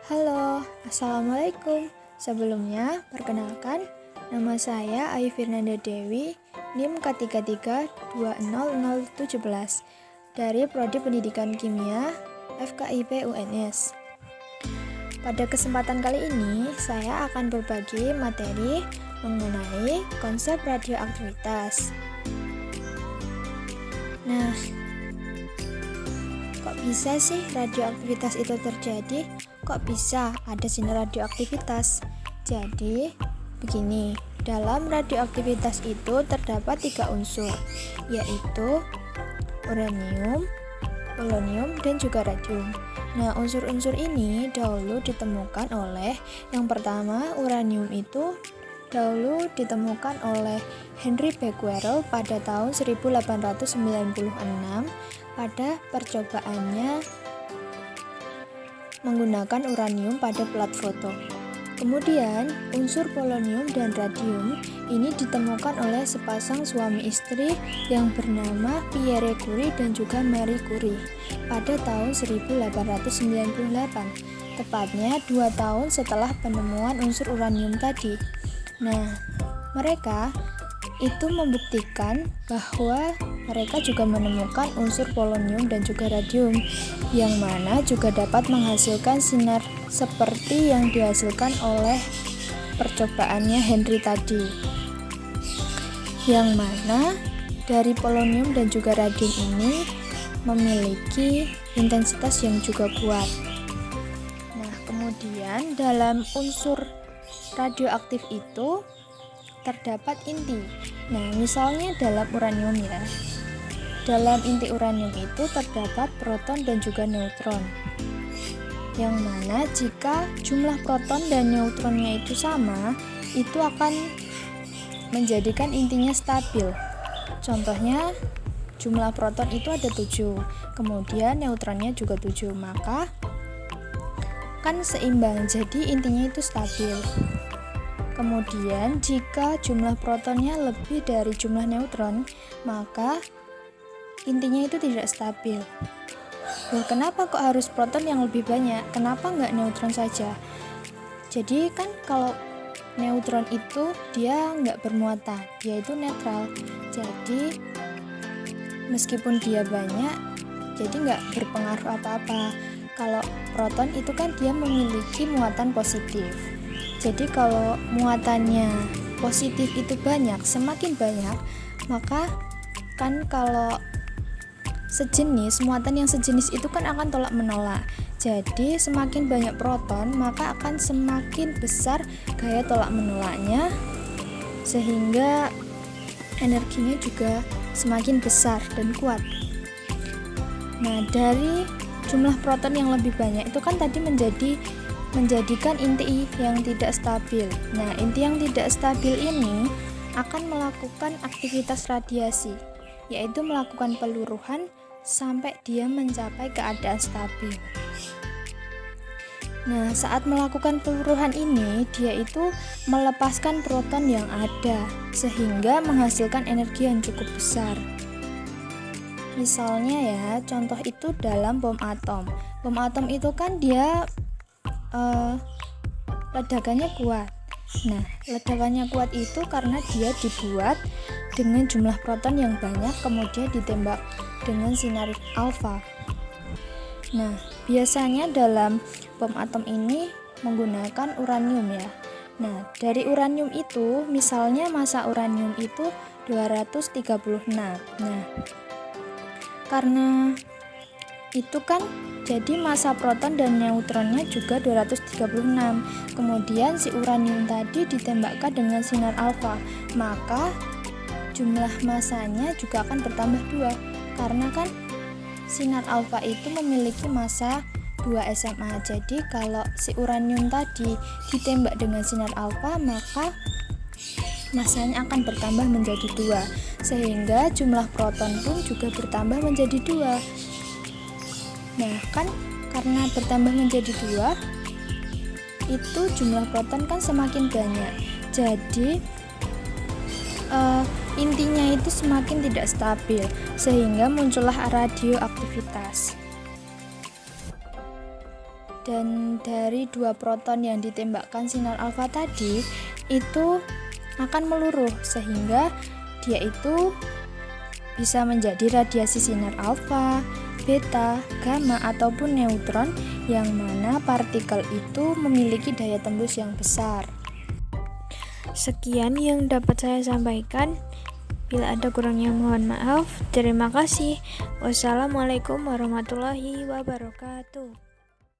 Halo, Assalamualaikum. Sebelumnya, perkenalkan, nama saya Ayu Firnanda Dewi, NIM K33200017, dari Prodi Pendidikan Kimia, FKIP UNS. Pada kesempatan kali ini, saya akan berbagi materi mengenai konsep radioaktivitas. Nah, kok bisa sih radioaktivitas itu terjadi? Kok bisa ada sinar radioaktivitas? Jadi, begini, dalam radioaktivitas itu terdapat 3 unsur, yaitu uranium, polonium, dan juga radium. Nah, unsur-unsur ini dahulu ditemukan oleh, yang pertama, uranium itu dahulu ditemukan oleh Henry Becquerel pada tahun 1896 pada percobaannya menggunakan uranium pada plat foto. Kemudian, unsur polonium dan radium ini ditemukan oleh sepasang suami istri yang bernama Pierre Curie dan juga Marie Curie pada tahun 1898, tepatnya 2 tahun setelah penemuan unsur uranium tadi. Nah, mereka itu membuktikan bahwa mereka juga menemukan unsur polonium dan juga radium, yang mana juga dapat menghasilkan sinar seperti yang dihasilkan oleh percobaannya Henry tadi, yang mana dari polonium dan juga radium ini memiliki intensitas yang juga kuat. Nah, kemudian dalam unsur radioaktif itu terdapat inti. Nah, misalnya dalam uranium ya. Dalam inti uranium itu terdapat proton dan juga neutron. Yang mana jika jumlah proton dan neutronnya itu sama, itu akan menjadikan intinya stabil. Contohnya, jumlah proton itu ada 7, kemudian neutronnya juga 7, maka kan seimbang, jadi intinya itu stabil. Kemudian, jika jumlah protonnya lebih dari jumlah neutron, maka intinya itu tidak stabil. Loh, kenapa kok harus proton yang lebih banyak? Kenapa nggak neutron saja? Jadi kan kalau neutron itu dia nggak bermuatan, dia itu netral. Jadi meskipun dia banyak, jadi nggak berpengaruh apa-apa. Kalau proton itu kan dia memiliki muatan positif. Jadi kalau muatannya positif itu banyak, semakin banyak, maka kan kalau sejenis, muatan yang sejenis itu kan akan tolak menolak. Jadi semakin banyak proton, maka akan semakin besar gaya tolak menolaknya, sehingga energinya juga semakin besar dan kuat. Nah, dari jumlah proton yang lebih banyak itu kan tadi menjadikan inti yang tidak stabil. Nah, inti yang tidak stabil ini akan melakukan aktivitas radiasi, yaitu melakukan peluruhan sampai dia mencapai keadaan stabil. Nah, saat melakukan peluruhan ini, dia itu melepaskan proton yang ada, sehingga menghasilkan energi yang cukup besar. Misalnya ya, contoh itu dalam bom atom. Bom atom itu kan dia ledakannya kuat. Nah, ledakannya kuat itu karena dia dibuat dengan jumlah proton yang banyak, kemudian ditembak dengan sinar alfa. Nah, biasanya dalam bom atom ini menggunakan uranium ya. Nah, dari uranium itu, misalnya massa uranium itu 236. Nah, karena itu kan jadi massa proton dan neutronnya juga 236. Kemudian si uranium tadi ditembakkan dengan sinar alfa, maka jumlah massanya juga akan bertambah 2, karena kan sinar alfa itu memiliki massa 2 SMA. Jadi kalau si uranium tadi ditembak dengan sinar alfa, maka massanya akan bertambah menjadi 2, sehingga jumlah proton pun juga bertambah menjadi 2. Nah, kan karena bertambah menjadi 2, itu jumlah proton kan semakin banyak. Jadi intinya itu semakin tidak stabil, sehingga muncullah radioaktivitas. Dan dari 2 proton yang ditembakkan sinar alfa tadi itu akan meluruh sehingga dia itu bisa menjadi radiasi sinar alfa, beta, gamma ataupun neutron yang mana partikel itu memiliki daya tembus yang besar. Sekian yang dapat saya sampaikan. Bila ada kurangnya mohon maaf. Terima kasih. Wassalamualaikum warahmatullahi wabarakatuh.